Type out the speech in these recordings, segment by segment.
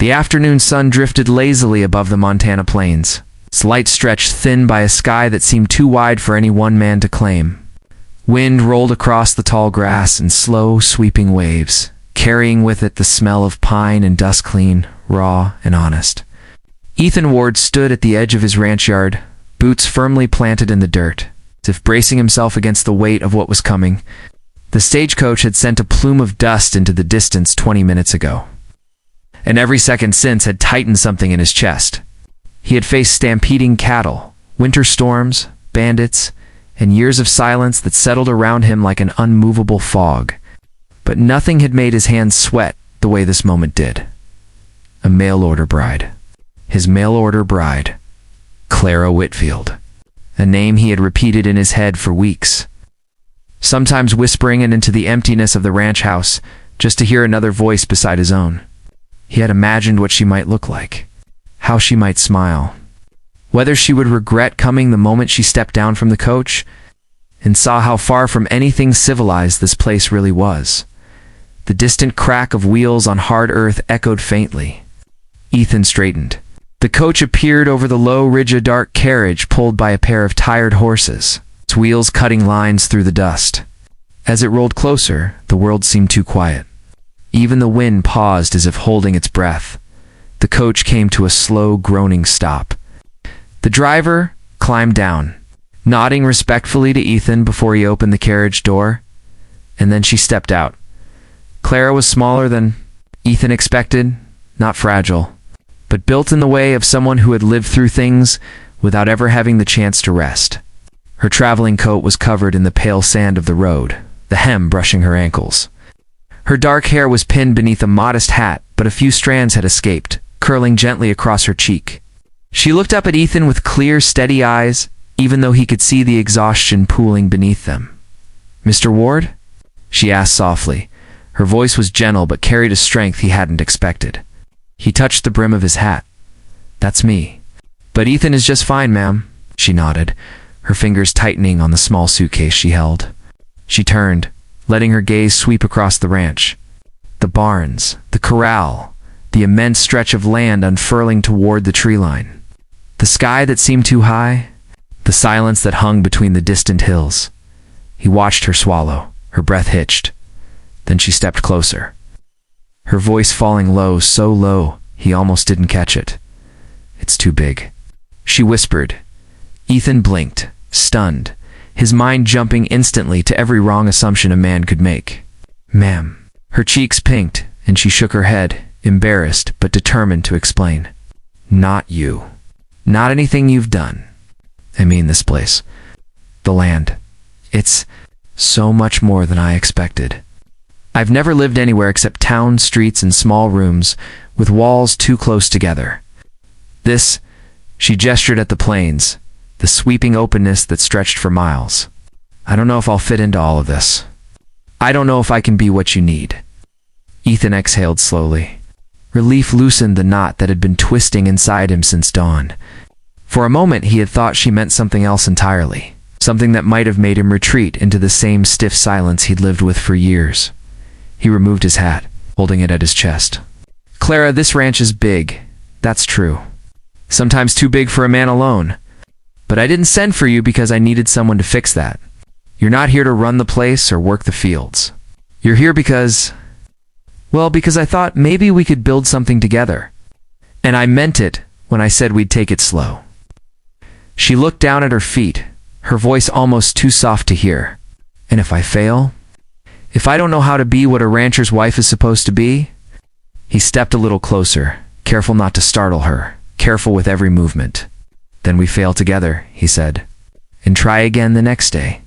The afternoon sun drifted lazily above the Montana plains, its light stretched thin by a sky that seemed too wide for any one man to claim. Wind rolled across the tall grass in slow, sweeping waves, carrying with it the smell of pine and dust, clean, raw, and honest. Ethan Ward stood at the edge of his ranch yard, boots firmly planted in the dirt, as if bracing himself against the weight of what was coming. The stagecoach had sent a plume of dust into the distance 20 minutes ago, and every second since had tightened something in his chest. He had faced stampeding cattle, winter storms, bandits, and years of silence that settled around him like an unmovable fog. But nothing had made his hands sweat the way this moment did. A mail-order bride. His mail-order bride. Clara Whitfield. A name he had repeated in his head for weeks, sometimes whispering it into the emptiness of the ranch house, just to hear another voice beside his own. He had imagined what she might look like, how she might smile, whether she would regret coming the moment she stepped down from the coach, and saw how far from anything civilized this place really was. The distant crack of wheels on hard earth echoed faintly. Ethan straightened. The coach appeared over the low ridge, a dark carriage pulled by a pair of tired horses, its wheels cutting lines through the dust. As it rolled closer, the world seemed too quiet. Even the wind paused as if holding its breath. The coach came to a slow, groaning stop. The driver climbed down, nodding respectfully to Ethan before he opened the carriage door, and then she stepped out. Clara was smaller than Ethan expected, not fragile, but built in the way of someone who had lived through things without ever having the chance to rest. Her traveling coat was covered in the pale sand of the road, the hem brushing her ankles. Her dark hair was pinned beneath a modest hat, but a few strands had escaped, curling gently across her cheek. She looked up at Ethan with clear, steady eyes, even though he could see the exhaustion pooling beneath them. "Mr. Ward?" she asked softly. Her voice was gentle but carried a strength he hadn't expected. He touched the brim of his hat. "That's me." "But Ethan is just fine, ma'am," she nodded, her fingers tightening on the small suitcase she held. She turned, letting her gaze sweep across the ranch. The barns, the corral, the immense stretch of land unfurling toward the tree line. The sky that seemed too high, the silence that hung between the distant hills. He watched her swallow, her breath hitched. Then she stepped closer, her voice falling low, so low he almost didn't catch it. "It's too big," she whispered. Ethan blinked, stunned, his mind jumping instantly to every wrong assumption a man could make. "Ma'am." Her cheeks pinked, and she shook her head, embarrassed but determined to explain. "Not you. Not anything you've done. I mean this place. The land. It's so much more than I expected. I've never lived anywhere except town streets and small rooms with walls too close together. This," she gestured at the plains, the sweeping openness that stretched for miles. "I don't know if I'll fit into all of this. I don't know if I can be what you need." Ethan exhaled slowly. Relief loosened the knot that had been twisting inside him since dawn. For a moment he had thought she meant something else entirely, something that might have made him retreat into the same stiff silence he'd lived with for years. He removed his hat, holding it at his chest. "Clara, this ranch is big, that's true. Sometimes too big for a man alone. But I didn't send for you because I needed someone to fix that. You're not here to run the place or work the fields. You're here because I thought maybe we could build something together. And I meant it when I said we'd take it slow." She looked down at her feet, her voice almost too soft to hear. "And if I fail? If I don't know how to be what a rancher's wife is supposed to be?" He stepped a little closer, careful not to startle her, careful with every movement. "Then we fail together," he said, "and try again the next day."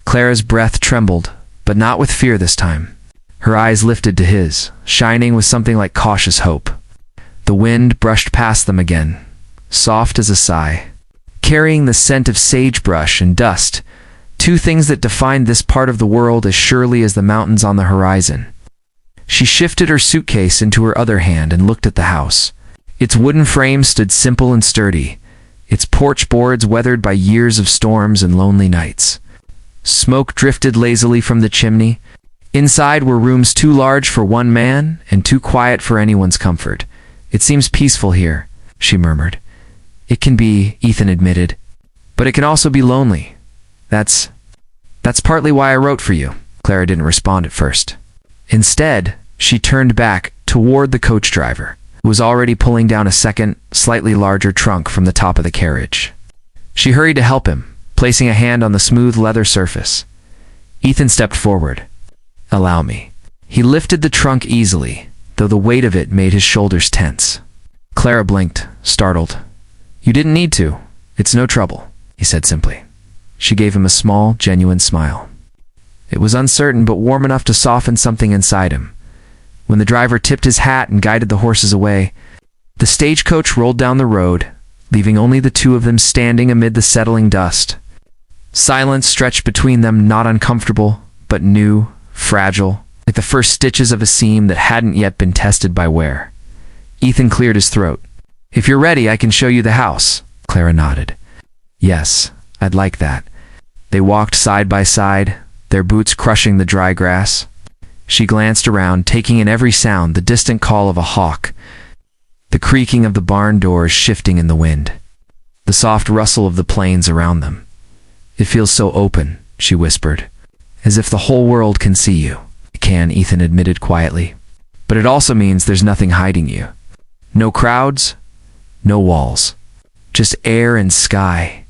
Clara's breath trembled, but not with fear this time. Her eyes lifted to his, shining with something like cautious hope. The wind brushed past them again, soft as a sigh, carrying the scent of sagebrush and dust, two things that defined this part of the world as surely as the mountains on the horizon. She shifted her suitcase into her other hand and looked at the house. Its wooden frame stood simple and sturdy, its porch boards weathered by years of storms and lonely nights. Smoke drifted lazily from the chimney. Inside were rooms too large for one man and too quiet for anyone's comfort, "It seems peaceful here," she murmured. "It can be," Ethan admitted. "But it can also be lonely. That's partly why I wrote for you." Clara didn't respond at first. Instead, she turned back toward the coach driver, who was already pulling down a second, slightly larger trunk from the top of the carriage. She hurried to help him, placing a hand on the smooth leather surface. Ethan stepped forward. "Allow me." He lifted the trunk easily, though the weight of it made his shoulders tense. Clara blinked, startled. "You didn't need to. It's no trouble," he said simply. She gave him a small, genuine smile. It was uncertain but warm enough to soften something inside him. When the driver tipped his hat and guided the horses away, the stagecoach rolled down the road, leaving only the two of them standing amid the settling dust. Silence stretched between them, not uncomfortable, but new, fragile, like the first stitches of a seam that hadn't yet been tested by wear. Ethan cleared his throat. "If you're ready, I can show you the house." Clara nodded. "Yes, I'd like that." They walked side by side, their boots crushing the dry grass. She glanced around, taking in every sound, the distant call of a hawk, the creaking of the barn doors shifting in the wind, the soft rustle of the plains around them. "It feels so open," she whispered, "as if the whole world can see you." "It can," Ethan admitted quietly. "But it also means there's nothing hiding you. No crowds, no walls. Just air and sky."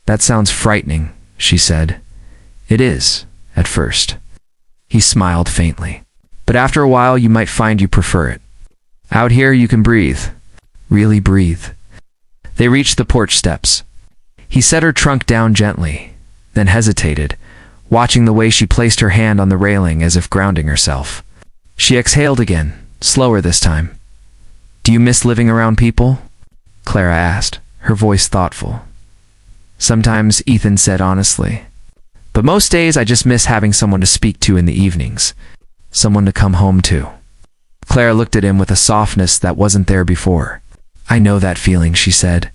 "That sounds frightening," she said. "It is, at first." He smiled faintly. "But after a while you might find you prefer it. Out here you can breathe. Really breathe." They reached the porch steps. He set her trunk down gently, then hesitated, watching the way she placed her hand on the railing as if grounding herself. She exhaled again, slower this time. "Do you miss living around people?" Clara asked, her voice thoughtful. "Sometimes," Ethan said honestly. "But most days I just miss having someone to speak to in the evenings. Someone to come home to." Clara looked at him with a softness that wasn't there before. "I know that feeling," she said.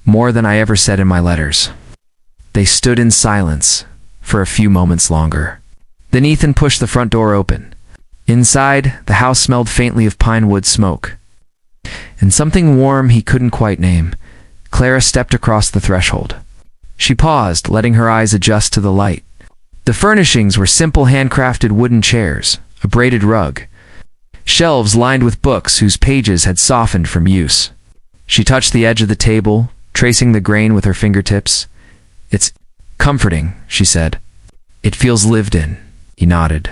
"More than I ever said in my letters." They stood in silence for a few moments longer. Then Ethan pushed the front door open. Inside, the house smelled faintly of pine wood smoke, and something warm he couldn't quite name. Clara stepped across the threshold. She paused, letting her eyes adjust to the light. The furnishings were simple handcrafted wooden chairs, a braided rug, shelves lined with books whose pages had softened from use. She touched the edge of the table, tracing the grain with her fingertips. "It's comforting," she said. "It feels lived in." He nodded.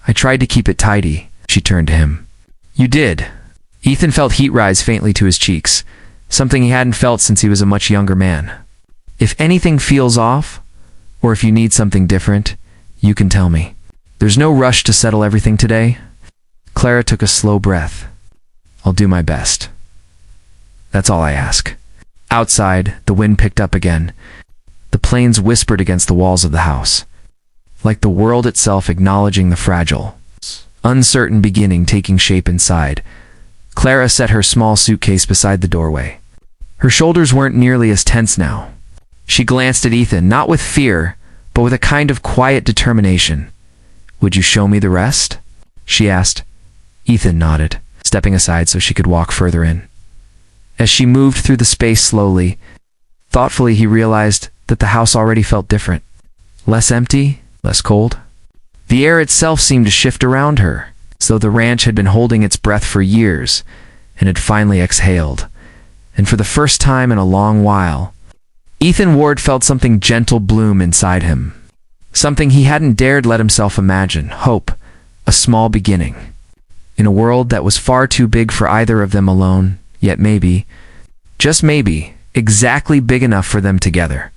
"I tried to keep it tidy." She turned to him. "You did." Ethan felt heat rise faintly to his cheeks, something he hadn't felt since he was a much younger man. "If anything feels off, or if you need something different, you can tell me. There's no rush to settle everything today." Clara took a slow breath. "I'll do my best. That's all I ask." Outside, the wind picked up again. The plains whispered against the walls of the house, like the world itself acknowledging the fragile, uncertain beginning taking shape inside. Clara set her small suitcase beside the doorway. Her shoulders weren't nearly as tense now. She glanced at Ethan, not with fear, but with a kind of quiet determination. "Would you show me the rest?" she asked. Ethan nodded, stepping aside so she could walk further in. As she moved through the space slowly, thoughtfully, he realized that the house already felt different. Less empty, less cold. The air itself seemed to shift around her, as though the ranch had been holding its breath for years and had finally exhaled. And for the first time in a long while, Ethan Ward felt something gentle bloom inside him. Something he hadn't dared let himself imagine. Hope. A small beginning. In a world that was far too big for either of them alone, yet maybe, just maybe, exactly big enough for them together.